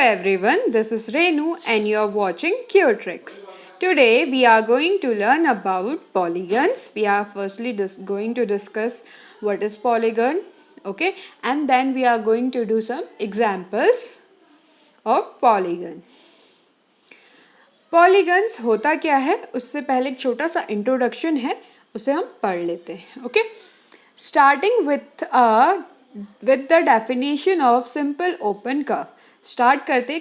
everyone, this is Renu and you are watching QTricks. Today we are going to learn about polygons. We are firstly going to discuss what is polygon, okay, and then we are going to do some examples of polygon. Polygons होता क्या है उससे पहले एक छोटा सा introduction है, उसे हम पढ़ लेते हैं. Okay, starting with the definition of simple open curve. Start करते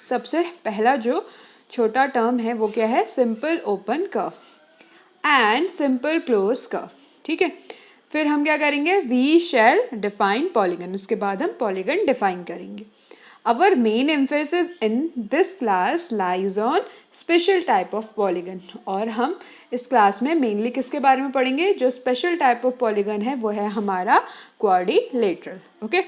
सबसे पहला जो छोटा टर्म है वो क्या है, simple open curve and simple close curve. ठीक है, फिर हम क्या करेंगे, वी शैल डिफाइन पॉलीगन. उसके बाद हम पॉलीगन डिफाइन करेंगे. Our main emphasis in this class lies on special type of polygon. और हम इस क्लास में मेनली किसके बारे में पढ़ेंगे, जो स्पेशल टाइप ऑफ पॉलीगन है वो है हमारा क्वाड्रिलेटरल. ओके,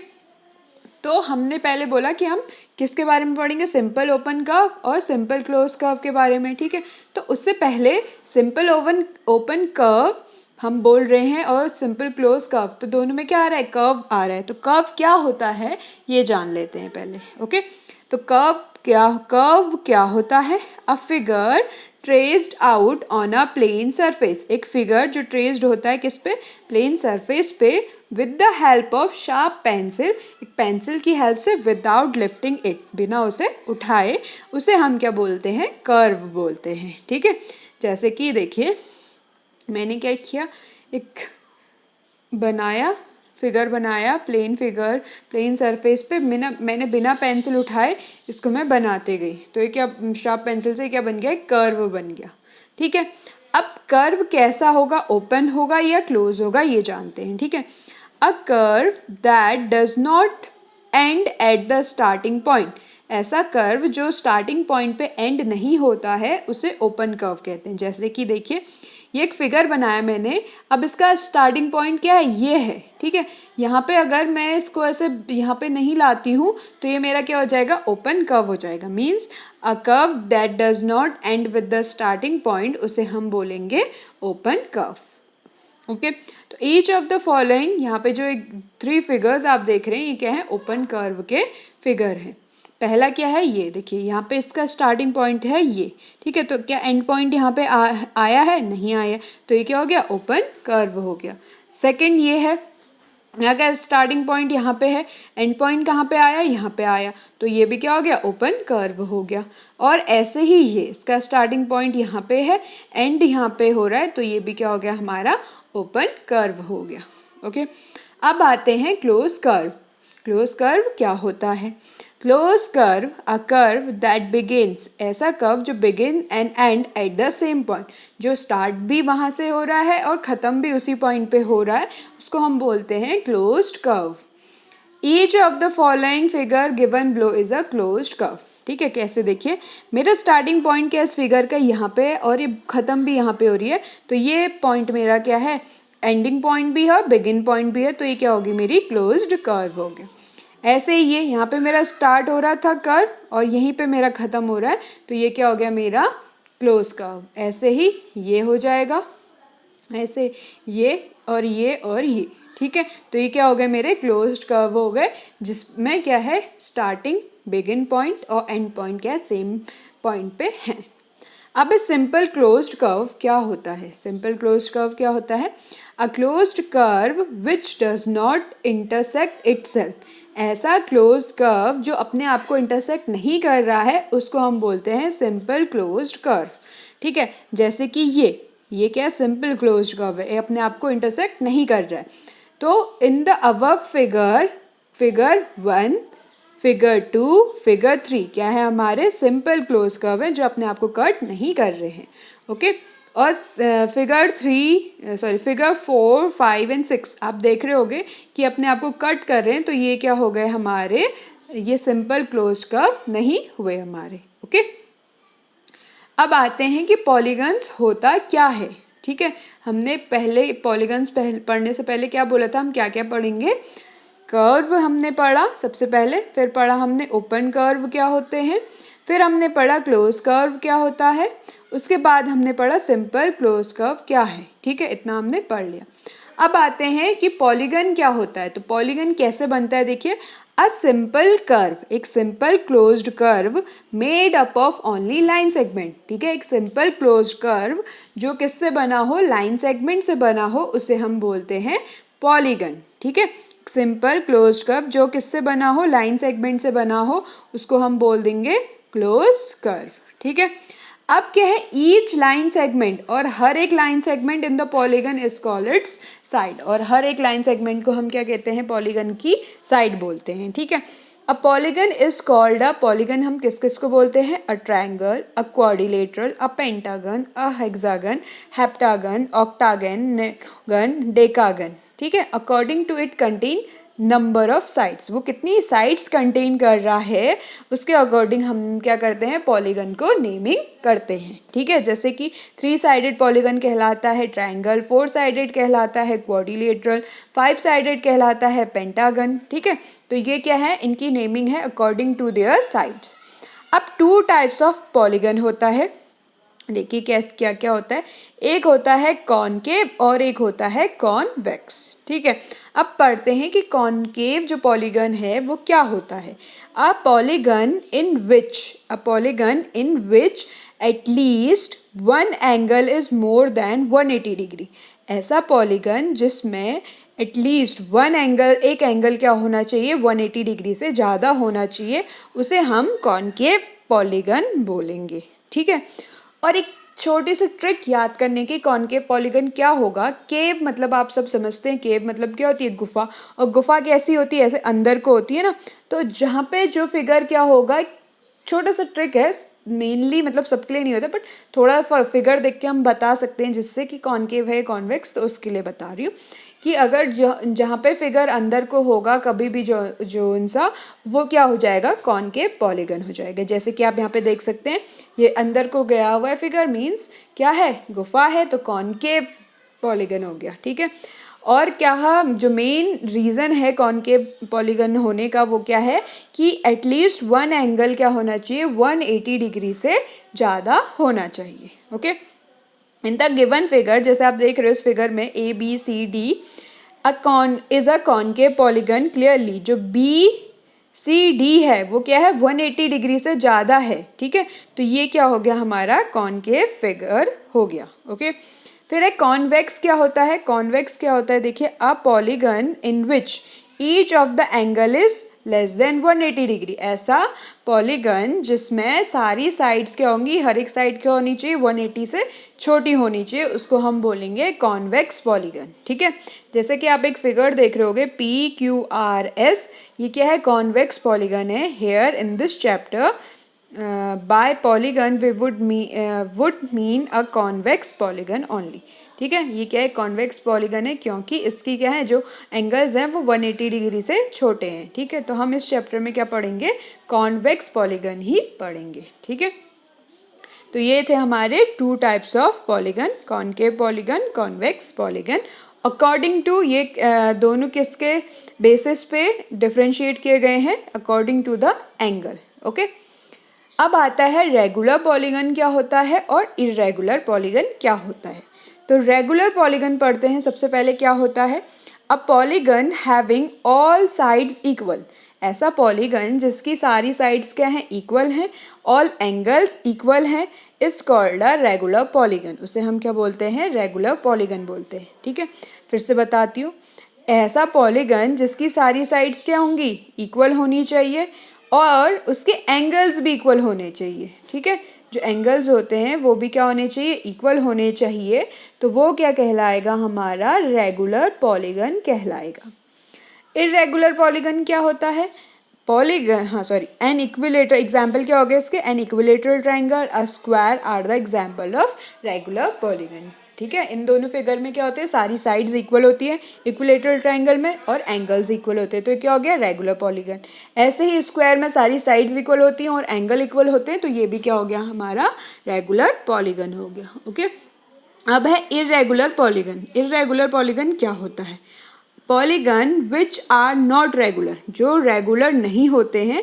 तो हमने पहले बोला कि हम किसके बारे में पढ़ेंगे, सिंपल ओपन कर्व और सिंपल क्लोज कर्व के बारे में. ठीक है, तो उससे पहले सिंपल ओपन कर्व हम बोल रहे हैं और सिंपल क्लोज कर्व, तो दोनों में क्या आ रहा है, कर्व आ रहा है. तो कर्व क्या होता है ये जान लेते हैं पहले. ओके, तो कर्व क्या होता है, a figure traced out on a plane surface. एक फिगर जो ट्रेस्ड होता है किस पे, प्लेन सरफेस पे, with the help of sharp pencil. एक पेंसिल की हेल्प से, विदाउट लिफ्टिंग इट, बिना उसे उठाए, उसे हम क्या बोलते हैं, कर्व बोलते हैं. ठीक है, जैसे कि देखिए मैंने क्या किया, एक फिगर बनाया, प्लेन फिगर, प्लेन सरफेस पे मैंने बिना पेंसिल उठाए इसको मैं बनाते गई, तो ये क्या, शार्प पेंसिल से क्या बन गया, एक कर्व बन गया. ठीक है, अब कर्व कैसा होगा, ओपन होगा या क्लोज होगा ये जानते हैं. ठीक है, a curve that does not and at the starting point. ऐसा कर्व जो स्टार्टिंग पॉइंट पे एंड नहीं होता है उसे ओपन कर्व कहते हैं. जैसे कि देखिए ये एक फिगर बनाया मैंने, अब इसका स्टार्टिंग पॉइंट क्या है, ये है. ठीक है, यहाँ पे अगर मैं इसको ऐसे यहाँ पे नहीं लाती हूँ तो ये मेरा क्या हो जाएगा, ओपन कर्व हो जाएगा. Means a curve that does not and with the starting point, उसे हम बोलेंगे ओपन कर्व. ओके, तो ईच ऑफ द फॉलोइंग, यहाँ पे जो 3 फिगर्स आप देख रहे हैं ये क्या है, ओपन कर्व के फिगर हैं. पहला क्या है, ये देखिए यहाँ पे इसका स्टार्टिंग पॉइंट है ये. ठीक है, तो क्या एंड पॉइंट यहाँ पे आया है, नहीं आया, तो ये क्या हो गया, ओपन कर्व हो गया. सेकंड ये है, यहाँ का स्टार्टिंग पॉइंट यहाँ पे है, एंड पॉइंट कहाँ पे आया, यहाँ पे आया, तो ये भी क्या हो गया, ओपन कर्व हो गया. और ऐसे ही ये इसका स्टार्टिंग पॉइंट यहाँ पे है, एंड यहाँ पे हो रहा है, तो ये भी क्या हो गया, हमारा ओपन कर्व हो गया. ओके, अब आते हैं क्लोज कर्व. क्लोज कर्व क्या होता है, close curve a curve that begins, ऐसा कर्व जो begin and and at the same point, जो स्टार्ट भी वहाँ से हो रहा है और ख़त्म भी उसी पॉइंट पे हो रहा है, उसको हम बोलते हैं closed curve. Each of the following figure given below is a closed curve. ठीक है, कैसे, देखिए मेरा स्टार्टिंग पॉइंट क्या है इस फिगर का, यहाँ पे है, और ये ख़त्म भी यहाँ पे हो रही है, तो ये पॉइंट मेरा क्या है, एंडिंग पॉइंट भी है, बिगिन पॉइंट भी है, तो ये क्या होगी, मेरी क्लोज्ड कर्व होगी. ऐसे ही ये यहाँ पे मेरा स्टार्ट हो रहा था कर्व और यहीं पे मेरा ख़त्म हो रहा है, तो ये क्या हो गया, मेरा क्लोज कर्व. ऐसे ही ये हो जाएगा, ऐसे ये और ये और ये. ठीक है, तो ये क्या हो गए, मेरे क्लोज्ड कर्व हो गए, जिसमें क्या है, स्टार्टिंग, बिगिन पॉइंट और एंड पॉइंट क्या है, सेम पॉइंट पे है. अब सिंपल क्लोज्ड कर्व क्या होता है, सिंपल क्लोज्ड कर्व क्या होता है, a closed curve which does not intersect itself. ऐसा क्लोज्ड कर्व जो अपने आप को इंटरसेक्ट नहीं कर रहा है उसको हम बोलते हैं सिंपल क्लोज्ड कर्व. ठीक है, जैसे कि ये क्या, सिंपल क्लोज्ड कर्व है, ये अपने आप को इंटरसेक्ट नहीं कर रहा है. तो in the above figure 1, figure 2, figure 3 क्या है, हमारे सिंपल क्लोज कर्व है जो अपने आप को कट नहीं कर रहे हैं. ओके, और फिगर 4, 5 एंड 6 आप देख रहे होगे कि अपने आप को कट कर रहे हैं, तो ये क्या हो गए हमारे, ये सिंपल क्लोज कर्व नहीं हुए हमारे. ओके, अब आते हैं कि पॉलीगन्स होता क्या है. ठीक है, हमने पहले पॉलीगन्स पढ़ने से पहले क्या बोला था, हम क्या क्या पढ़ेंगे, कर्व हमने पढ़ा सबसे पहले, फिर पढ़ा हमने ओपन कर्व क्या होते हैं, फिर हमने पढ़ा क्लोज कर्व क्या होता है, उसके बाद हमने पढ़ा सिंपल क्लोज कर्व क्या है. ठीक है, इतना हमने पढ़ लिया. अब आते हैं कि पॉलीगन क्या होता है. तो पॉलीगन कैसे बनता है, देखिए अ सिंपल कर्व, एक simple closed curve made up of only line segment, ठीक है, एक सिंपल क्लोज्ड कर्व जो किससे बना हो, लाइन सेगमेंट से बना हो, उसे हम बोलते हैं पॉलीगन, ठीक है। सिंपल क्लोज्ड कर्व जो किससे बना हो, लाइन सेगमेंट से बना हो, उसको हम बोल देंगे क्लोज कर्व, ठीक है। अब क्या है, ईच लाइन सेगमेंट, और हर एक line segment in the polygon is called its side, और हर एक लाइन सेगमेंट को हम क्या कहते हैं, पॉलीगन की साइड बोलते हैं, ठीक है। A polygon is called, a polygon हम किस किस को बोलते हैं, a triangle, a quadrilateral, a pentagon, a hexagon, heptagon, octagon, gun, decagon, ठीक है। According to it contain number of sides, वो कितनी साइड्स कंटेन कर रहा है उसके अकॉर्डिंग हम क्या करते हैं, पॉलीगन को नेमिंग करते हैं, ठीक है। जैसे कि 3 साइडेड पॉलीगन कहलाता है ट्रायंगल, 4 साइडेड कहलाता है क्वाड्रिलेटरल, 5 साइडेड कहलाता है पेंटागन, ठीक है। तो ये क्या है, इनकी नेमिंग है अकॉर्डिंग टू देयर साइड्स। अब 2 टाइप्स ऑफ पॉलीगन होता है, देखिए क्या क्या क्या होता है, एक होता है कॉनकेव और एक होता है कॉन्वेक्स, ठीक है। अब पढ़ते हैं कि कॉनकेव जो पॉलीगन है वो क्या होता है। A polygon in which at least one angle is more than 180 degree, ऐसा पॉलीगन जिसमें एटलीस्ट वन एंगल, एक एंगल क्या होना चाहिए, 180 डिग्री से ज़्यादा होना चाहिए, उसे हम कॉनकेव पॉलीगन बोलेंगे, ठीक है। और एक छोटी सी ट्रिक याद करने की, कॉनकेव पॉलीगन क्या होगा, केव मतलब आप सब समझते हैं, केव मतलब क्या होती है, गुफा, और गुफा कैसी होती है, ऐसे अंदर को होती है ना, तो जहाँ पे जो फिगर क्या होगा, छोटा सा ट्रिक है, मेनली मतलब सबके लिए नहीं होता, बट थोड़ा फिगर देख के हम बता सकते हैं जिससे कि कॉनकेव है कॉन्वेक्स, तो उसके लिए बता रही हूँ कि अगर जहाँ पे फिगर अंदर को होगा कभी भी जो इनसा, वो क्या हो जाएगा, कॉनकेव पॉलीगन हो जाएगा। जैसे कि आप यहाँ पे देख सकते हैं, ये अंदर को गया हुआ है फिगर, मीन्स क्या है, गुफा है, तो कॉनकेव पॉलीगन हो गया, ठीक है। और क्या जो मेन रीज़न है कॉनकेव पॉलीगन होने का, वो क्या है कि एटलीस्ट वन एंगल क्या होना चाहिए, 180 डिग्री से ज़्यादा होना चाहिए, okay. In the given figure, जैसे आप देख रहे हो इस फिगर में A B C D, a concave polygon, clearly जो बी सी डी है वो क्या है, 180 डिग्री से ज़्यादा है, ठीक है। तो ये क्या हो गया, हमारा कॉनकेव फिगर हो गया, ओके। फिर एक कॉन्वेक्स क्या होता है, कॉन्वेक्स क्या होता है, देखिए, a polygon in which each of the angle is less than 180 degree, ऐसा पॉलीगन जिसमें सारी साइड्स क्या होंगी, हर एक साइड क्या होनी चाहिए, 180 से छोटी होनी चाहिए, उसको हम बोलेंगे कॉन्वेक्स पॉलीगन, ठीक है। जैसे कि आप एक फिगर देख रहे होगे PQRS, ये क्या है, कॉन्वेक्स पॉलीगन है। Here in this chapter by polygon we would mean a convex polygon only, ठीक है। ये क्या है, कॉन्वेक्स पॉलीगन है क्योंकि इसकी क्या है, जो एंगल्स हैं वो 180 डिग्री से छोटे हैं, ठीक है। तो हम इस चैप्टर में क्या पढ़ेंगे, कॉन्वेक्स पॉलीगन ही पढ़ेंगे, ठीक है। तो ये थे हमारे 2 types of polygon, concave polygon, convex polygon. According to ये दोनों किसके बेसिस पे डिफ्रेंशिएट किए गए हैं, according to the angle, okay. अब आता है रेगुलर पॉलीगन क्या होता है और इरेगुलर पॉलीगन क्या होता है। तो रेगुलर पॉलीगन पढ़ते हैं, सबसे पहले क्या होता है, a polygon having all sides equal, ऐसा पॉलीगन जिसकी सारी साइड्स क्या हैं, इक्वल हैं, ऑल एंगल्स इक्वल हैं, is called a regular polygon, उसे हम क्या बोलते हैं, रेगुलर पॉलीगन बोलते हैं, ठीक है। फिर से बताती हूँ, ऐसा पॉलीगन जिसकी सारी साइड्स क्या होंगी, इक्वल होनी चाहिए, और उसके एंगल्स भी इक्वल होने चाहिए, ठीक है। जो एंगल्स होते हैं वो भी क्या होने चाहिए, इक्वल होने चाहिए, तो वो क्या कहलाएगा, हमारा रेगुलर पॉलीगन कहलाएगा। इरेगुलर पॉलीगन क्या होता है, पॉलीगन, हाँ सॉरी, एन इक्विलेटर, एग्जाम्पल क्या हो गया इसके, an equilateral triangle, a square are the example of regular polygon, ठीक है। इन दोनों फिगर में क्या होते हैं, सारी साइड्स इक्वल होती है इक्विलेटरल ट्राइंगल में, और एंगल्स इक्वल होते हैं, तो क्या हो गया, रेगुलर पॉलीगन। ऐसे ही स्क्वायर में सारी साइड्स इक्वल होती हैं और एंगल इक्वल होते हैं, तो ये भी क्या हो गया, हमारा रेगुलर पॉलीगन हो गया, ओके। अब है इरेगुलर पॉलीगन, इरेगुलर पॉलीगन क्या होता है, polygon which are not regular, जो रेगुलर नहीं होते हैं,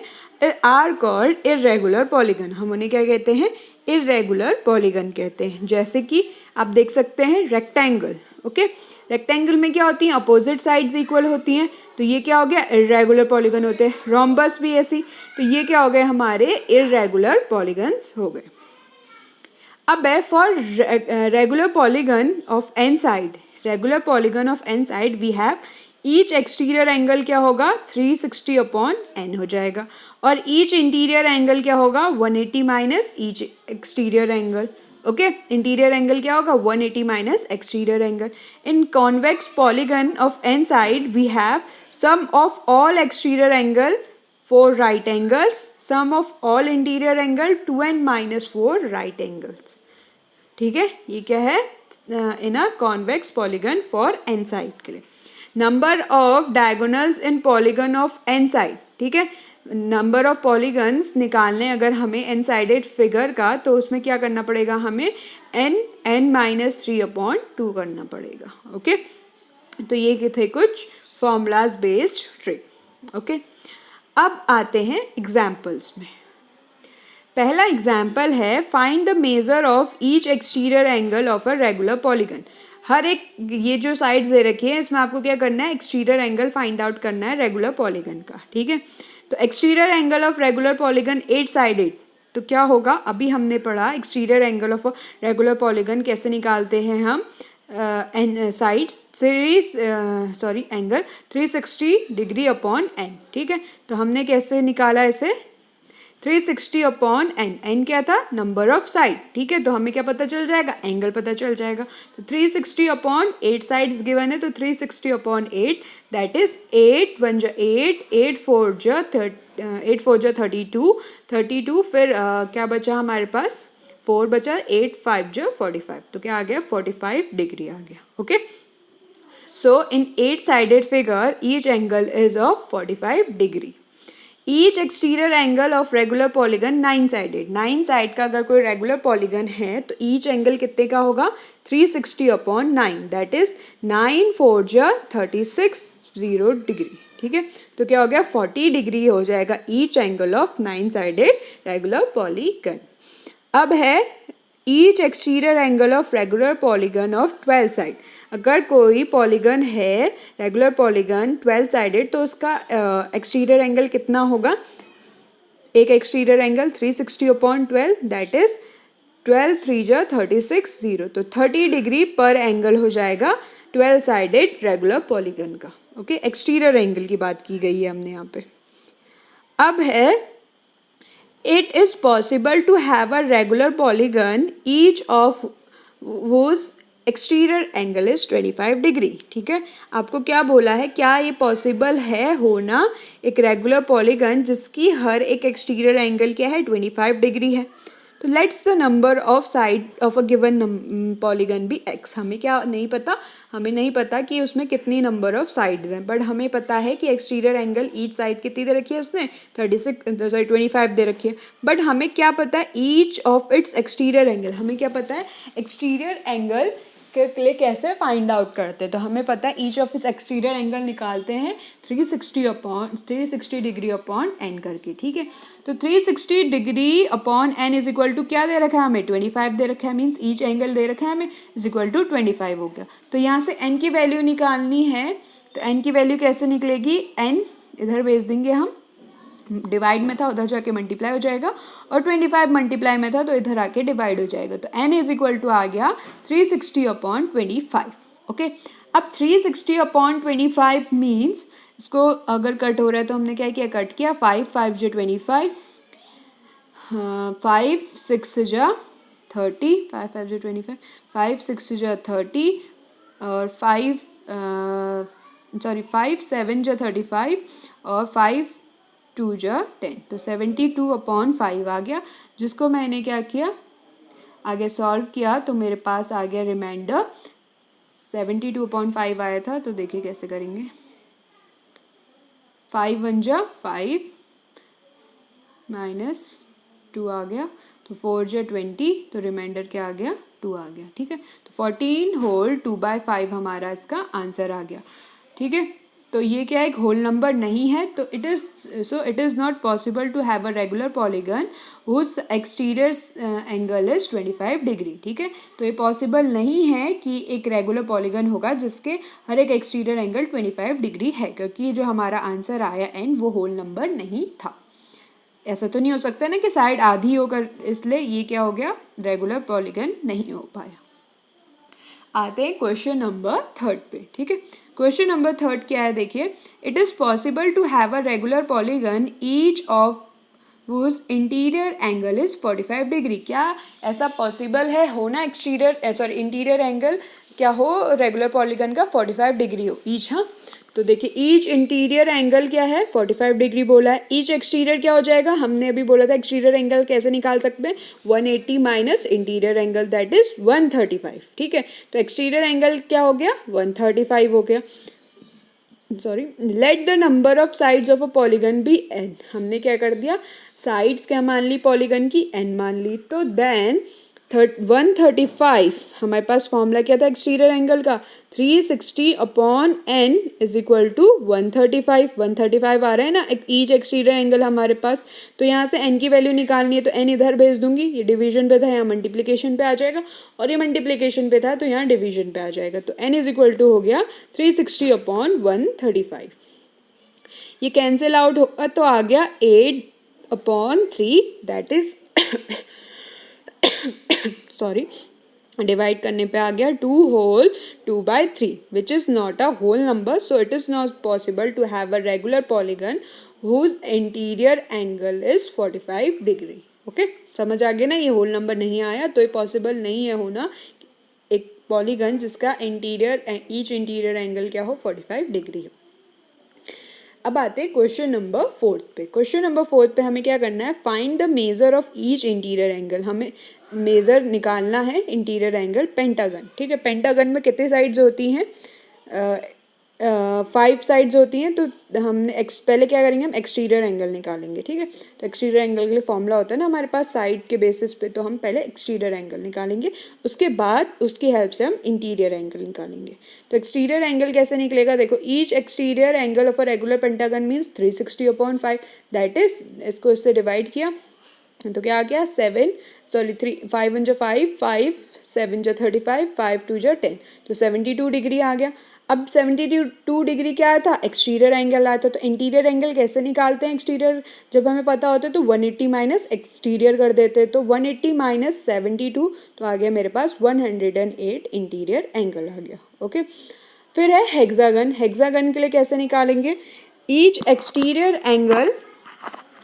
आर कॉल्ड इरेगुलर पॉलीगन, हम उन्हें क्या कहते हैं, इरेगुलर पॉलीगन कहते हैं। जैसे कि आप देख सकते हैं रेक्टेंगल, ओके, रेक्टेंगल में क्या होती हैं, अपोजिट साइड्स इक्वल होती हैं, तो ये क्या हो गया, इरेगुलर पॉलीगन होते हैं। रोम्बस भी ऐसी, तो ये क्या हो गए, हमारे इरेगुलर पॉलीगन्स हो गए। अब है for regular polygon of n side, regular polygon of n side we have each exterior angle क्या होगा 360 अपॉन एन हो जाएगा, और ईच इंटीरियर एंगल क्या होगा 180 minus each exterior angle, okay, interior angle क्या होगा 180 minus exterior angle. In convex polygon of n side we have sum of all exterior angle 4 right angles, sum of all interior angle 2n minus 4 right angles। ठीक है, ये क्या है, in a convex polygon for n side के लिए। Number of diagonals in polygon of n side, ठीक है, number of polygons निकालने अगर हमें एन साइडेड फिगर का, तो उसमें क्या करना पड़ेगा, हमें n माइनस 3 अपॉन 2 करना पड़ेगा, ओके। तो ये थे कुछ फॉर्मूलाज बेस्ड ट्रिक, ओके। अब आते हैं एग्जाम्पल्स में। पहला एग्जाम्पल है find the measure of each exterior angle of a regular polygon. हर एक, ये जो साइड्स दे रखी है इसमें आपको क्या करना है, एक्सटीरियर एंगल फाइंड आउट करना है रेगुलर पॉलीगन का, ठीक है। तो exterior angle of regular polygon 8 sided, तो क्या होगा, अभी हमने पढ़ा exterior angle of regular polygon कैसे निकालते हैं हम, sides angle 360 degree upon n, ठीक है। तो हमने कैसे निकाला इसे, 360 अपॉन एन, एन क्या था, नंबर ऑफ साइड, ठीक है। तो हमें क्या पता चल जाएगा, एंगल पता चल जाएगा। तो 360 अपॉन 8 साइड्स गिवन है, तो 360 अपॉन 8 दैट इज 8 1 जा 8, 8 4 जा 32, 32 फिर क्या बचा हमारे पास, 4 बचा, 8 5 जा 45, तो क्या आ गया 45 डिग्री आ गया, okay. So in 8 sided figure each angle is of 45 degree. Each exterior angle of regular polygon 9 sided, 9 side का अगर कोई रेगुलर पॉलीगन है तो ईच एंगल कितने का होगा 360 अपॉन 9 दैट इज 9 4 जा 36 डिग्री, ठीक है। तो क्या हो गया 40 डिग्री हो जाएगा each angle of 9 sided regular polygon. अब है each exterior angle of regular polygon of 12 side. अगर कोई पॉलीगन है रेगुलर पॉलीगन 12 साइडेड, तो उसका एक्सटीरियर एंगल कितना होगा, एक exterior angle 360 upon 12 that is 12 3 जा 36 0, तो 30 डिग्री पर एंगल हो जाएगा 12 साइडेड रेगुलर पॉलीगन का, ओके। एक्सटीरियर एंगल की बात की गई है हमने यहाँ पे। अब है it is possible to have a regular polygon each of whose exterior angle is 25 degree, ठीक है। आपको क्या बोला है, क्या ये पॉसिबल है होना एक रेगुलर पॉलीगन जिसकी हर एक एक्सटीरियर एंगल क्या है 25 डिग्री है। तो let's the number of side of a given polygon be x. हमें क्या नहीं पता, हमें नहीं पता कि उसमें कितनी नंबर ऑफ साइड्स हैं, बट हमें पता है कि एक्सटीरियर एंगल ईच साइड कितनी दे रखी है उसने 25 दे रखी है। बट हमें क्या पता है each of its exterior angle, हमें क्या पता है एक्सटीरियर एंगल के लिए कैसे फाइंड आउट करते हैं। तो हमें पता है ईच ऑफ इस एक्सटीरियर एंगल निकालते हैं 360 डिग्री अपॉन एन करके, ठीक है। तो 360 degree upon n is equal to क्या दे रखा है हमें 25 दे रखा है, मीन्स ईच एंगल दे रखा है हमें इज इक्वल टू 25 हो गया। तो यहाँ से एन की वैल्यू निकालनी है, तो एन की वैल्यू कैसे निकलेगी, एन इधर भेज देंगे हम, डिवाइड में था उधर जाके मल्टीप्लाई हो जाएगा, और 25 मल्टीप्लाई में था तो इधर आके डिवाइड हो जाएगा। तो n इज इक्वल टू आ गया 360 अपॉन 25, ओके। अब 360 अपॉन 25 मीन्स इसको अगर कट हो रहा है तो हमने क्या किया, कट किया, 5 5 जा 25, 5 6 जा 30, 5 5 जा 25, 5 6 जा 30 और 5 7 जा 35 और 5 2 जा 10, तो 72 अपॉन 5 आ गया, जिसको मैंने क्या किया आगे सॉल्व किया तो मेरे पास आ गया रिमाइंडर 72 अपॉन 5 आया था। तो देखिए कैसे करेंगे, 5 1 जा 5 माइनस 2 आ गया, तो 4 जा 20, तो रिमाइंडर क्या आ गया 2 आ गया, ठीक है। तो 14 होल 2/5 हमारा इसका आंसर आ गया, ठीक है। तो ये क्या एक होल नंबर नहीं है, तो it is not possible to have a regular polygon whose exterior angle is 25 degree. ठीक है, तो ये पॉसिबल नहीं है कि एक रेगुलर पॉलीगन होगा जिसके हर एक एक्सटीरियर एंगल 25 डिग्री है, क्योंकि जो हमारा आंसर आया n वो होल नंबर नहीं था। ऐसा तो नहीं हो सकता ना कि साइड आधी होकर, इसलिए ये क्या हो गया, रेगुलर पॉलीगन नहीं हो पाया। आते हैं क्वेश्चन नंबर 3 पे। ठीक है, क्वेश्चन नंबर 3 क्या है, देखिए, it is possible to have a regular polygon each of whose interior angle is 45 degree. क्या ऐसा पॉसिबल है होना, इंटीरियर एंगल क्या हो रेगुलर पॉलीगन का 45 डिग्री हो ईच। हाँ, तो देखिए ईच इंटीरियर एंगल क्या है 45 डिग्री बोला है, ईच एक्सटीरियर क्या हो जाएगा, हमने अभी बोला था एक्सटीरियर एंगल कैसे निकाल सकते हैं, 180 minus interior angle that is 135। ठीक है, तो एक्सटीरियर एंगल क्या हो गया 135 हो गया। Sorry, let the number of sides of a polygon be n। हमने क्या कर दिया, साइड्स क्या मान ली पॉलीगन की, n मान ली। तो देन 135 हमारे पास फॉर्मूला क्या था एक्सटीरियर एंगल का, 360 upon n is equal to 135। 135 आ रहा है ना ईच एक्सटीरियर एंगल हमारे पास, तो यहाँ से n की वैल्यू निकालनी है, तो n इधर भेज दूंगी, ये डिवीजन पे था यहाँ मल्टीप्लिकेशन पे आ जाएगा, और ये मल्टीप्लिकेशन पे था तो यहाँ डिवीजन पे आ जाएगा। तो n इज इक्वल टू हो गया 360 अपॉन 135। ये कैंसिल आउट होगा तो आ गया 8 upon 3 that is sorry, divide करने पे आ गया 2 whole 2/3 which is not a whole number, so it is not possible to have a regular polygon whose interior angle is 45 degree. Okay, समझ आ गया ना, ये होल नंबर नहीं आया तो ये पॉसिबल नहीं है होना एक पॉलीगन जिसका ईच इंटीरियर एंगल क्या हो 45 डिग्री हो। अब आते हैं क्वेश्चन नंबर 4 पे। क्वेश्चन नंबर 4 पे हमें क्या करना है, find the measure of each interior angle. हमें मेजर निकालना है इंटीरियर एंगल पेंटागन। ठीक है, पेंटागन में कितनी साइड्स होती हैं, 5 साइड्स होती हैं, तो हमने पहले क्या करेंगे, हम एक्सटीरियर एंगल निकालेंगे। ठीक है, तो एक्सटीरियर एंगल के लिए फॉर्मूला होता है ना हमारे पास साइड के बेसिस पे, तो हम पहले एक्सटीरियर एंगल निकालेंगे, उसके बाद उसकी हेल्प से हम इंटीरियर एंगल निकालेंगे। तो एक्सटीरियर एंगल कैसे निकलेगा, देखो each exterior angle of a regular pentagon means 360 upon 5 that is, इसको इससे डिवाइड किया तो क्या आ गया 5 × 5 5 7 × 35 5 2 × 10, तो 72 डिग्री आ गया। अब 72 डिग्री क्या आया था, एक्सटीरियर एंगल आया था, तो इंटीरियर एंगल कैसे निकालते हैं एक्सटीरियर, जब हमें पता होता है तो 180 माइनस एक्सटीरियर कर देते हैं, तो 180 माइनस 72 तो आ गया मेरे पास 108 इंटीरियर एंगल आ गया। ओके, फिर है हेक्सागन। हेक्सागन के लिए कैसे निकालेंगे, each exterior angle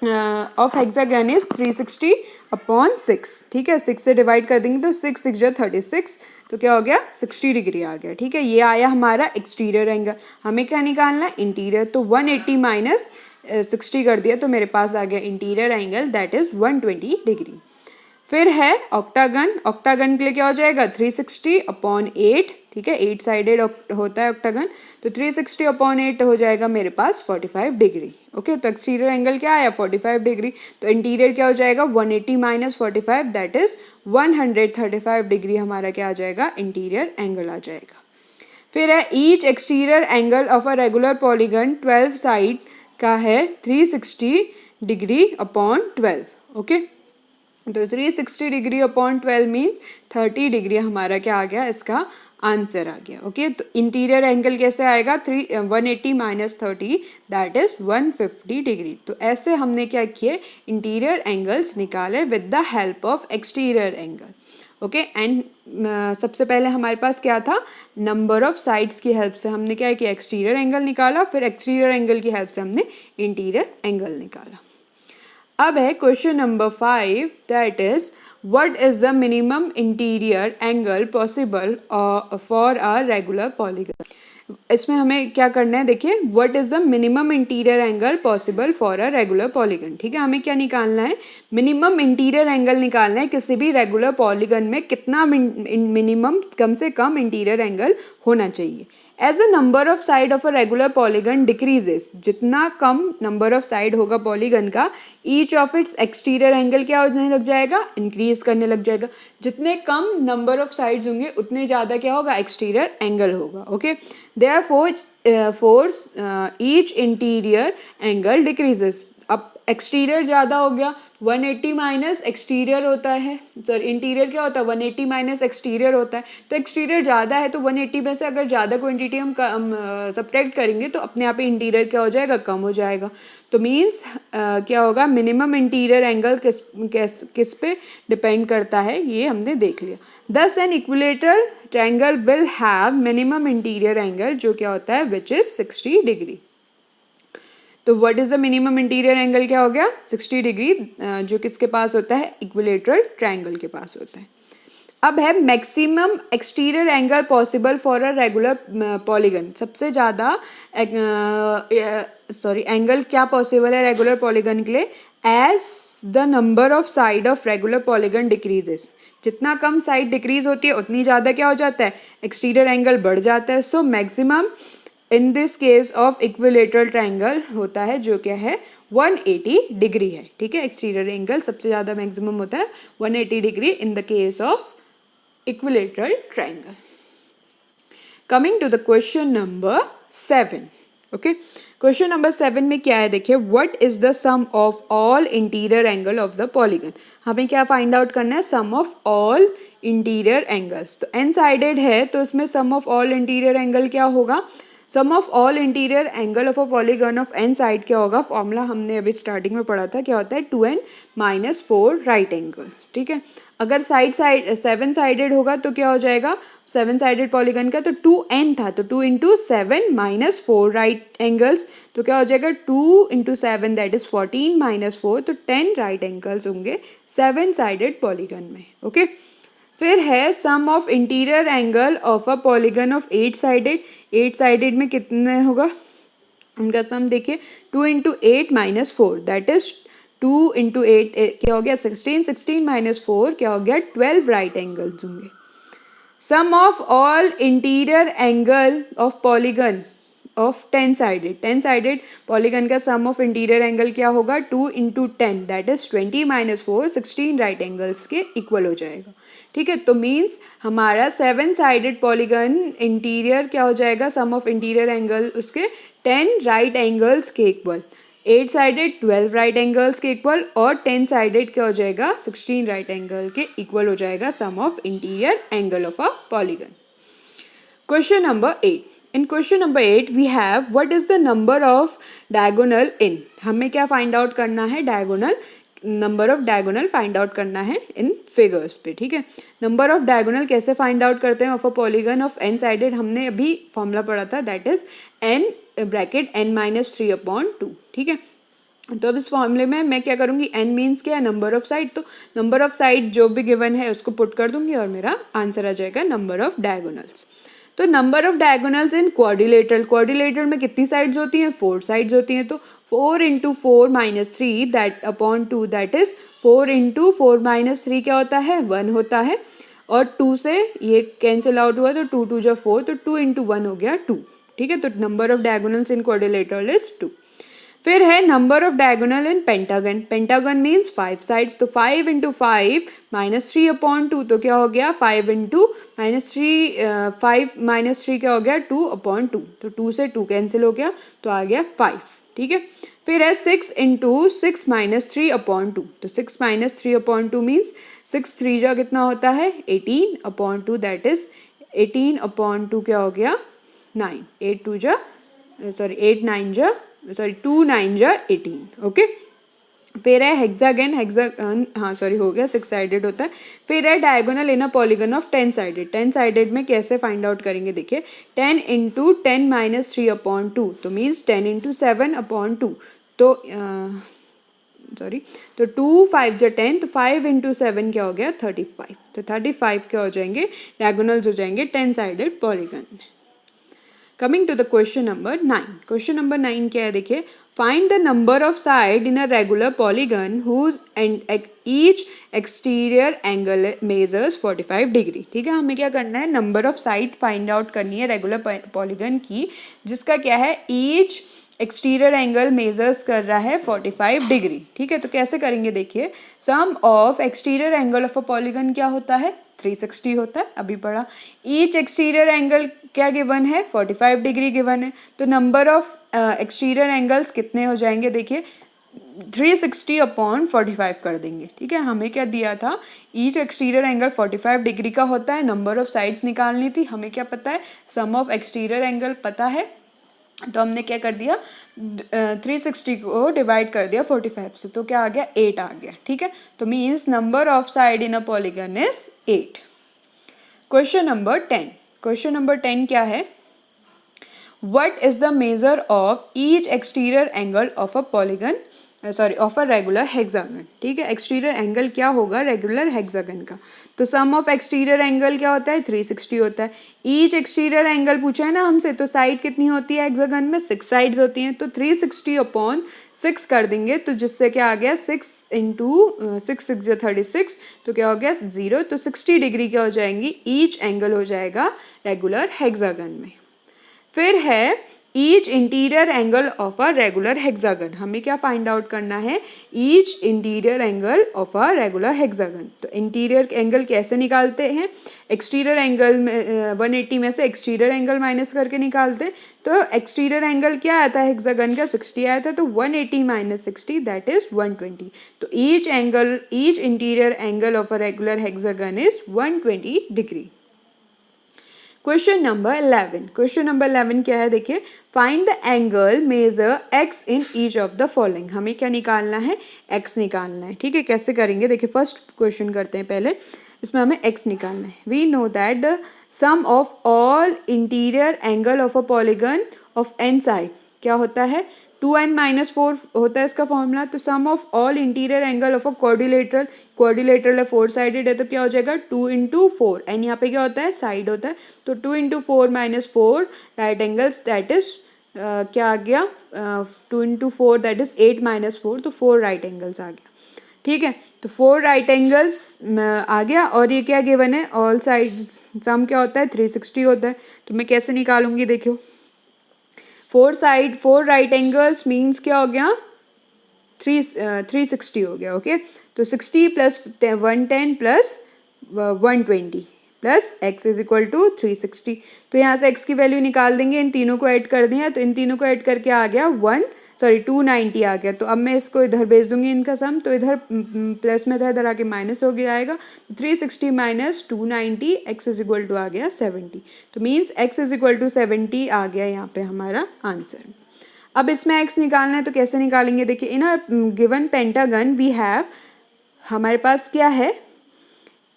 of hexagon is 360 upon 6। ठीक है, 6 से डिवाइड कर देंगे तो 6 6 × 36, तो क्या हो गया 60 डिग्री आ गया। ठीक है, ये आया हमारा एक्सटीरियर एंगल। हमें क्या निकालना है इंटीरियर, तो 180 माइनस 60 कर दिया तो मेरे पास आ गया interior angle that is 120 degree. फिर है ऑक्टागन। ऑक्टागन के लिए क्या हो जाएगा 360 अपॉन 8। ठीक है, 8 साइडेड होता है ऑक्टागन, तो 360 अपॉन 8 हो जाएगा मेरे पास 45 डिग्री। ओके, तो एक्सटीरियर एंगल क्या आया 45 डिग्री, तो इंटीरियर क्या हो जाएगा 180 माइनस 45 दैट इज 135 डिग्री हमारा क्या आ जाएगा इंटीरियर एंगल आ जाएगा। फिर है each exterior angle of a regular polygon 12 side का है 360 डिग्री अपॉन 12। ओके, तो 360 डिग्री अपॉन 12 मीन्स 30 डिग्री हमारा क्या आ गया, इसका आंसर आ गया। ओके, तो इंटीरियर एंगल कैसे आएगा 180 माइनस 30 दैट इज 150 डिग्री। तो ऐसे हमने क्या किए इंटीरियर एंगल्स निकाले with the help of exterior angle. Okay, and सबसे पहले हमारे पास क्या था, नंबर ऑफ साइड्स की हेल्प से हमने क्या किया एक्सटीरियर एंगल निकाला, फिर एक्सटीरियर एंगल की हेल्प से हमने इंटीरियर एंगल निकाला। अब है question number 5 that is what is the minimum interior angle possible for a regular polygon. इसमें हमें क्या करना है, देखिए what is the minimum interior angle possible for a regular polygon. ठीक है, हमें क्या निकालना है, मिनिमम इंटीरियर एंगल निकालना है, किसी भी रेगुलर पॉलीगन में कितना मिनिमम कम से कम इंटीरियर एंगल होना चाहिए। As a number of side of a regular polygon decreases, जितना कम नंबर ऑफ साइड होगा पॉलीगन का, each of its exterior angle क्या होने लग जाएगा, इंक्रीज करने लग जाएगा। जितने कम नंबर ऑफ साइड्स होंगे उतने ज़्यादा क्या होगा, एक्सटीरियर एंगल होगा। Okay, therefore each interior angle decreases. अब एक्सटीरियर ज़्यादा हो गया, 180 माइनस एक्सटीरियर होता है, सॉरी इंटीरियर क्या होता है, 180 माइनस एक्सटीरियर होता है। तो एक्सटीरियर ज़्यादा है तो 180 में से अगर ज़्यादा क्वांटिटी हम सब्ट्रैक्ट करेंगे तो अपने आप ही इंटीरियर क्या हो जाएगा, कम हो जाएगा। तो मीन्स क्या होगा, मिनिमम इंटीरियर एंगल किस पे डिपेंड करता है, ये हमने देख लिया। दस an equilateral triangle will have minimum interior angle, जो क्या होता है, विच इज 60 डिग्री। तो what is the minimum interior angle, क्या हो गया, 60 डिग्री, जो किसके पास होता है, इक्विलेटरल ट्रायंगल के पास होता है। अब है maximum exterior angle possible for a regular polygon. सबसे ज़्यादा एंगल क्या पॉसिबल है रेगुलर पॉलीगन के लिए, as the number of side of regular polygon decreases. जितना कम साइड डिक्रीज होती है उतनी ज़्यादा क्या हो जाता है, एक्सटीरियर एंगल बढ़ जाता है। So maximum in this case of equilateral triangle होता है, जो क्या है, 180 डिग्री है। ठीक है, एक्सटीरियर एंगल सबसे ज़्यादा मैक्सिमम होता है 180 degree in the case of equilateral triangle. Coming to the question number 7. Okay, question number 7 में क्या है, देखिए, what is the sum of all interior angle of the polygon। हमें क्या फाइंड आउट करना है, sum of all interior angles। तो n sided है तो उसमें sum of all interior angle क्या होगा, sum of all interior angle of a polygon of n side क्या होगा, फॉर्मूला हमने अभी स्टार्टिंग में पढ़ा था, क्या होता है, 2n माइनस 4 राइट एंगल्स। ठीक है, अगर साइड 7 साइडेड होगा तो क्या हो जाएगा, 7 साइडेड पॉलीगन का तो 2n था, तो 2 इंटू 7 माइनस 4 राइट एंगल्स, तो क्या हो जाएगा, 2 इंटू 7 दैट इज 14 माइनस 4, तो 10 राइट एंगल्स होंगे 7 साइडेड पॉलीगन में। ओके, फिर है sum of interior angle of a polygon of 8 sided. 8 sided में कितने होगा, उनका सम देखिए, 2 into 8 minus 4 that is 2 into 8 क्या हो गया, 16, 16 माइनस 4 क्या हो गया, 12 राइट एंगल्स होंगे। Sum of all interior angle of polygon of 10 sided. 10 sided polygon का सम ऑफ इंटीरियर एंगल क्या होगा, 2 into 10 that is 20 minus 4, 16 right angles के इक्वल हो जाएगा। ठीक है, तो मीन्स हमारा 7 साइडेड पॉलीगन इंटीरियर क्या हो जाएगा, सम ऑफ इंटीरियर एंगल उसके 10 राइट एंगल्स के इक्वल, 8 साइडेड 12 राइट एंगल्स के इक्वल, और 10 साइडेड क्या हो जाएगा, 16 राइट एंगल के इक्वल हो जाएगा sum of interior angle of a polygon. Question number 8. In question number 8 we have what is the number of diagonal in। हमें क्या फाइंड आउट करना है, diagonal, number of diagonal find out करना है इन फिगर्स पे। ठीक है, नंबर ऑफ डायगोनल कैसे फाइंड आउट करते हैं of a polygon of n sided, हमने अभी फॉर्मूला पढ़ा था, that is n bracket n minus 3/2। ठीक है, तो अब इस फॉर्मूले में मैं क्या करूँगी, n मीन्स क्या है, नंबर ऑफ साइड, तो नंबर ऑफ साइड जो भी गिवन है उसको पुट कर दूंगी और मेरा आंसर आ जाएगा नंबर ऑफ डायगोनल्स। तो number of diagonals in quadrilateral, quadrilateral में कितनी साइड्स होती हैं, 4 साइड्स होती हैं, तो 4 into 4 minus 3 that upon 2 that is 4 into 4 minus 3 क्या होता है, 1 होता है, और 2 से ये कैंसिल आउट हुआ तो 2 2 जा 4, तो 2 इंटू 1 हो गया 2। ठीक है, तो number of diagonals in quadrilateral is 2। फिर है number of diagonal in pentagon. Pentagon means 5 sides, तो 5 इंटू 5 माइनस 3/2, तो क्या हो गया, 5 इंटू माइनस 3 5 माइनस 3 क्या हो गया, 2/2, तो 2 से 2 कैंसिल हो गया तो आ गया 5। ठीक है, फिर है 6 इंटू 6 माइनस 3/2, तो 6 माइनस 3/2 मीन्स 6 3 जा कितना होता है, 18/2 दैट इज 18/2 क्या हो गया, 9, 8 2 जा सॉरी 8 9 जा सॉरी 2 9 जा 18। ओके, फिर है हेक्सागन, हेक्सागन हाँ सॉरी हो गया 6 साइडेड होता है। फिर है diagonal in a polygon of 10 sided. 10 sided में कैसे फाइंड आउट करेंगे, देखिए 10 इंटू 10 माइनस 3/2, तो मीन्स 10 इंटू 7/2, तो सॉरी तो 2 5 जा 10, तो 5 इंटू 7 क्या हो गया, 35, तो 35 क्या हो जाएंगे, डायगोनल्स हो जाएंगे 10 साइडेड पॉलीगन में। Coming to the question number 9। Question number 9 क्या है, देखिए Find the number of side in a regular polygon whose each exterior angle measures 45 degree. ठीक है, हमें क्या करना है, number of side find out करनी है रेगुलर पॉलीगन की, जिसका क्या है, ईच एक्सटीरियर एंगल मेजर्स कर रहा है 45 डिग्री। ठीक है, तो कैसे करेंगे देखिए, sum of exterior angle of a polygon क्या होता है, 360 होता है, अभी पढ़ा। ईच एक्सटीरियर एंगल क्या गिवन है, 45 डिग्री गिवन है। तो नंबर ऑफ एक्सटीरियर एंगल्स कितने हो जाएंगे, देखिए 360 अपॉन 45 कर देंगे। ठीक है, हमें क्या दिया था, ईच एक्सटीरियर एंगल 45 डिग्री का होता है, नंबर ऑफ साइड्स निकालनी थी, हमें क्या पता है, सम ऑफ एक्सटीरियर एंगल पता है, तो हमने क्या कर दिया, 360 को डिवाइड कर दिया 45 से, तो क्या आ गया, 8 आ गया। ठीक है, तो means number of side in a polygon is 8। Question number 10, question number 10 क्या है, what is the measure of each exterior angle of a polygon of a regular hexagon। ठीक है, एक्सटीरियर एंगल क्या होगा रेगुलर हेक्सागन का, तो sum of exterior angle क्या होता है, 360 होता है। ईच एक्सटीरियर एंगल पूछा है ना हमसे, तो साइड कितनी होती है हेक्सागन में, 6 साइड्स होती हैं, तो 360 अपॉन 6 कर देंगे, तो जिससे क्या आ गया, 6 इंटू 6 6 36, तो क्या हो गया 0, तो 60 डिग्री क्या हो जाएंगी, ईच एंगल हो जाएगा रेगुलर हेक्सागन में। फिर है each interior angle of a regular hexagon, हमें क्या फाइंड आउट करना है, each interior angle of a regular hexagon. तो इंटीरियर एंगल कैसे निकालते हैं, एक्सटीरियर एंगल में 180 में से एक्सटीरियर एंगल माइनस करके निकालते, तो एक्सटीरियर एंगल क्या आया था हेक्सागन का, 60 आया था, तो 180 माइनस 60 दैट इज 120। तो each interior angle of a regular hexagon is 120 degree. Question number 11, question number 11 क्या है, देखिए, find the angle measure x in each of the following, हमें क्या निकालना है, एक्स निकालना है। ठीक है, कैसे करेंगे, देखिए फर्स्ट क्वेश्चन करते हैं पहले, इसमें हमें एक्स निकालना है। We know that the sum of all interior angle of a polygon of n side क्या होता है, 2n-4 होता है इसका फॉर्मूला। तो sum of all interior angle of a quadrilateral है, 4 साइडेड है, तो क्या हो जाएगा 2 इंटू 4, एन यहाँ पे क्या होता है, साइड होता है, तो 2 into 4 minus 4 right angles that is क्या आ गया, 2 इंटू 4 दैट इज 8 माइनस 4, तो 4 राइट एंगल्स आ गया। ठीक है, तो 4 राइट एंगल्स आ गया, और ये क्या गिवन है, ऑल साइड्स सम क्या होता है, 360 होता है, तो मैं कैसे निकालूंगी, देखियो 4 राइट एंगल्स मीन्स क्या हो गया, 360 हो गया। ओके, तो 60 plus 110 plus 120 plus x is equal to 360, तो यहाँ से एक्स की वैल्यू निकाल देंगे, इन तीनों को ऐड कर दिया, तो इन तीनों को ऐड करके आ गया 290 आ गया। तो अब मैं इसको इधर भेज दूंगी इनका सम, तो इधर प्लस में था, इधर आके माइनस हो गया आएगा, 360 minus 290 x is equal to आ गया 70, तो means x is equal to 70 आ गया यहाँ पे हमारा आंसर। अब इसमें एक्स निकालना है, तो कैसे निकालेंगे, देखिए in a given pentagon we have, हमारे पास क्या है,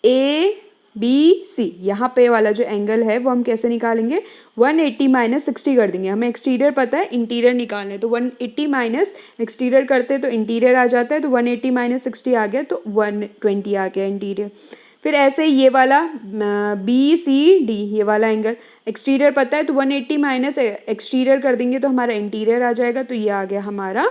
ए बी सी, यहाँ पे वाला जो एंगल है वो हम कैसे निकालेंगे, 180 माइनस 60 कर देंगे, हमें एक्सटीरियर पता है, इंटीरियर निकालना है, तो 180 माइनस एक्सटीरियर करते हैं तो इंटीरियर आ जाता है, तो 180 माइनस 60 आ गया, तो 120 आ गया इंटीरियर। फिर ऐसे ये वाला बी सी डी, ये वाला एंगल एक्सटीरियर पता है, तो 180 माइनस एक्सटीरियर कर देंगे तो हमारा इंटीरियर आ जाएगा, तो ये आ गया हमारा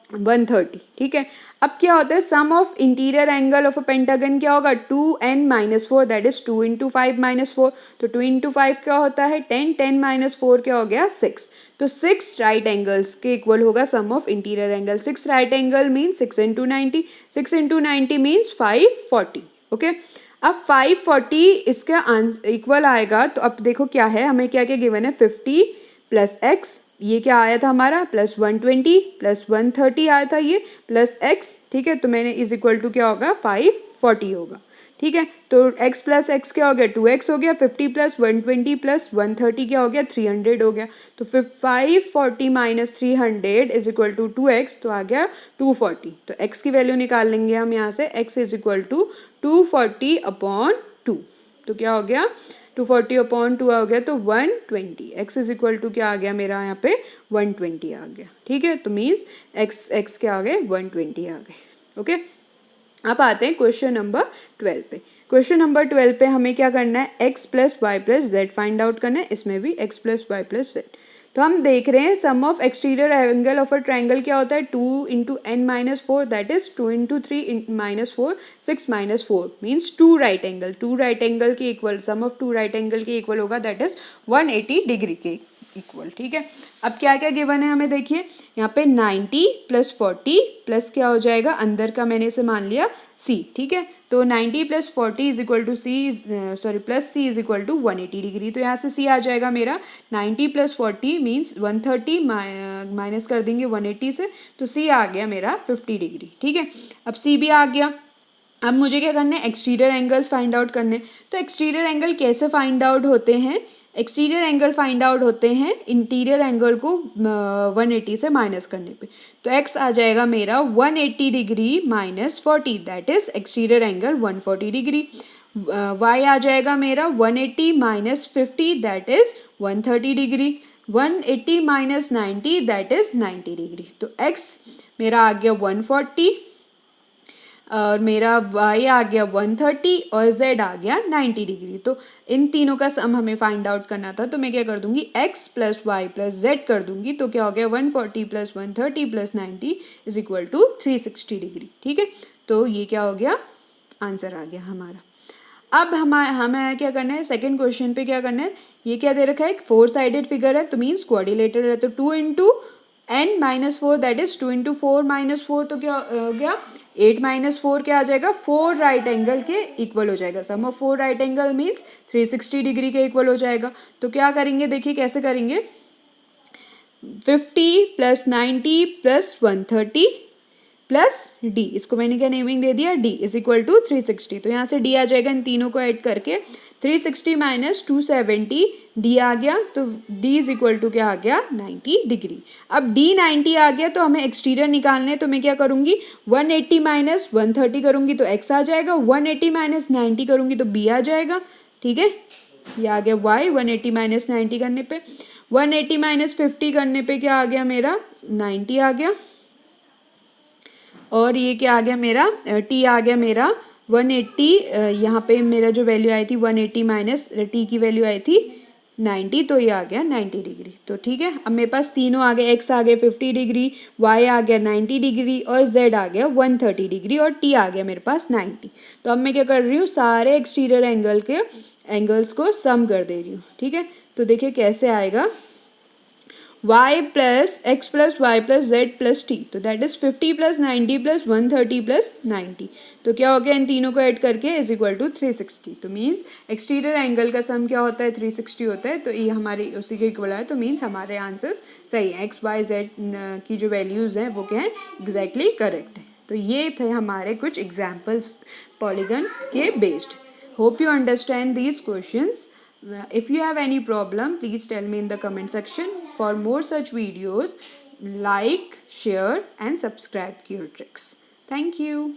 130। ठीक है, अब क्या होता है, sum of interior angle of a pentagon क्या होगा, 2n-4 that is 2 into 5 minus 4, तो 2 इंटू 5 क्या होता है 10, 10 माइनस 4 क्या हो गया 6, तो 6 राइट एंगल्स के इक्वल होगा sum of interior angle. 6 right angle means 6 into 90, 6 into 90 means 540। Okay, अब 540 इसका इक्वल आएगा, तो अब देखो क्या है, हमें क्या क्या गिवन है, 50 प्लस एक्स, ये क्या आया था हमारा प्लस 120 प्लस 130 आया था ये, प्लस एक्स। ठीक है, तो मैंने इज इक्वल टू क्या होगा 540 होगा। ठीक है, तो x प्लस एक्स क्या हो गया 2x हो गया, 50 प्लस 120 प्लस 130 क्या हो गया 300 हो गया, तो 540 minus 300 is equal to 2x, तो आ गया 240। तो x की वैल्यू निकाल लेंगे हम यहाँ से, x is equal to 240 upon 2, तो क्या हो गया 240 अपॉन 2 आ गया, तो 120, x इज इक्वल टू क्या आ गया मेरा यहाँ पे 120 आ गया। ठीक है, तो मीन्स x क्या आ गए 120 आ गए। ओके, अब आते हैं क्वेश्चन नंबर 12 पे। क्वेश्चन नंबर 12 पे हमें क्या करना है, x plus Y plus z find out करना है, इसमें भी x plus Y plus z. तो हम देख रहे हैं sum of exterior angle of a triangle क्या होता है 2 into n minus four, that is 2 into three minus four 6 minus four means 2 right angle. 2 right angle के equal, sum of 2 right angle के इक्वल होगा, दैट इज 180 डिग्री के equal. ठीक है, अब क्या क्या गिवन है हमें देखिए, यहाँ पे 90 प्लस 40 प्लस क्या हो जाएगा, अंदर का मैंने इसे मान लिया c। ठीक है, तो 90 plus 40 is equal to C, sorry plus c is equal to 180 degree. तो यहाँ से c आ जाएगा मेरा 90 प्लस 40 मीन्स 130 माइनस कर देंगे 180 से, तो c आ गया मेरा 50 डिग्री। ठीक है, अब c भी आ गया। अब मुझे क्या करना है, एक्सटीरियर एंगल्स फाइंड आउट करने। तो एक्सटीरियर एंगल कैसे फाइंड आउट होते हैं, एक्सटीरियर एंगल फाइंड आउट होते हैं इंटीरियर एंगल को 180 से माइनस करने पे। तो x आ जाएगा मेरा 180 degree minus 40, that is exterior angle 140 degree. y आ जाएगा मेरा 180 minus 50, that is 130 degree. 180 minus 90, that is 90 degree. तो x मेरा आ गया 140 और मेरा y आ गया 130 और z आ गया 90 डिग्री। तो इन तीनों का सम हमें फाइंड आउट करना था, तो मैं क्या कर दूंगी, x plus Y plus z कर दूंगी। तो क्या हो गया 140 plus 130 plus 90 is equal to 360 degree. ठीक है, तो ये क्या हो गया, आंसर आ गया हमारा। अब हमें क्या करना है, सेकंड क्वेश्चन पे क्या करना है, ये क्या दे रखा है, एक 4 साइडेड फिगर है तो मीन्स क्वाड्रिलेटरल है। तो 2 into n minus four, that is 2 into four minus four, तो क्या हो गया 8 माइनस फोर क्या आ जाएगा, 4 राइट एंगल के इक्वल हो जाएगा। Sum of 4 right angle means 360 degree के इक्वल हो जाएगा। तो क्या करेंगे, देखिए कैसे करेंगे, 50 प्लस 90 प्लस 130 प्लस डी, इसको मैंने क्या नेमिंग दे दिया, डी इज इक्वल टू 360। तो यहाँ से डी आ जाएगा, इन तीनों को ऐड करके 360 माइनस 270 डी आ गया, तो डी इज इक्वल टू क्या आ गया 90 डिग्री। अब डी 90 आ गया तो हमें एक्सटीरियर निकालने, तो मैं क्या करूँगी 180 माइनस 130 करूँगी तो एक्स आ जाएगा, 180 माइनस 90 करूँगी तो बी आ जाएगा। ठीक है, ये आ गया वाई 180 माइनस 90 करने पे, 180 माइनस 50 करने पे क्या आ गया मेरा 90 आ गया, और ये क्या आ गया मेरा t आ गया मेरा 180, यहाँ पे मेरा जो वैल्यू आई थी 180 माइनस t की वैल्यू आई थी 90, तो ये आ गया 90 डिग्री। तो ठीक है, अब मेरे पास तीनों आ गए, x आ गया 50 डिग्री, y आ गया 90 डिग्री और z आ गया 130 डिग्री और t आ गया मेरे पास 90। तो अब मैं क्या कर रही हूँ, सारे एक्सटीरियर एंगल के एंगल्स को सम कर दे रही हूँ। ठीक है, तो देखिए कैसे आएगा, y plus x plus Y plus z plus t, तो that is 50 plus 90 plus 130 plus 90। तो क्या हो गया, इन तीनों को ऐड करके इज इक्वल टू 360। तो मीन्स एक्सटीरियर एंगल का सम क्या होता है 360 होता है, तो ये हमारे उसी के इक्वल है। तो मीन्स हमारे आंसर्स सही है, एक्स वाई जेड की जो वैल्यूज़ हैं वो क्या है, एग्जैक्टली करेक्ट है। तो ये थे हमारे कुछ एग्जाम्पल्स पॉलीगन के based. Hope you understand these questions. If you have any problem, please tell me in the comment section. For more such videos, like, share and subscribe Geotrix. Thank you.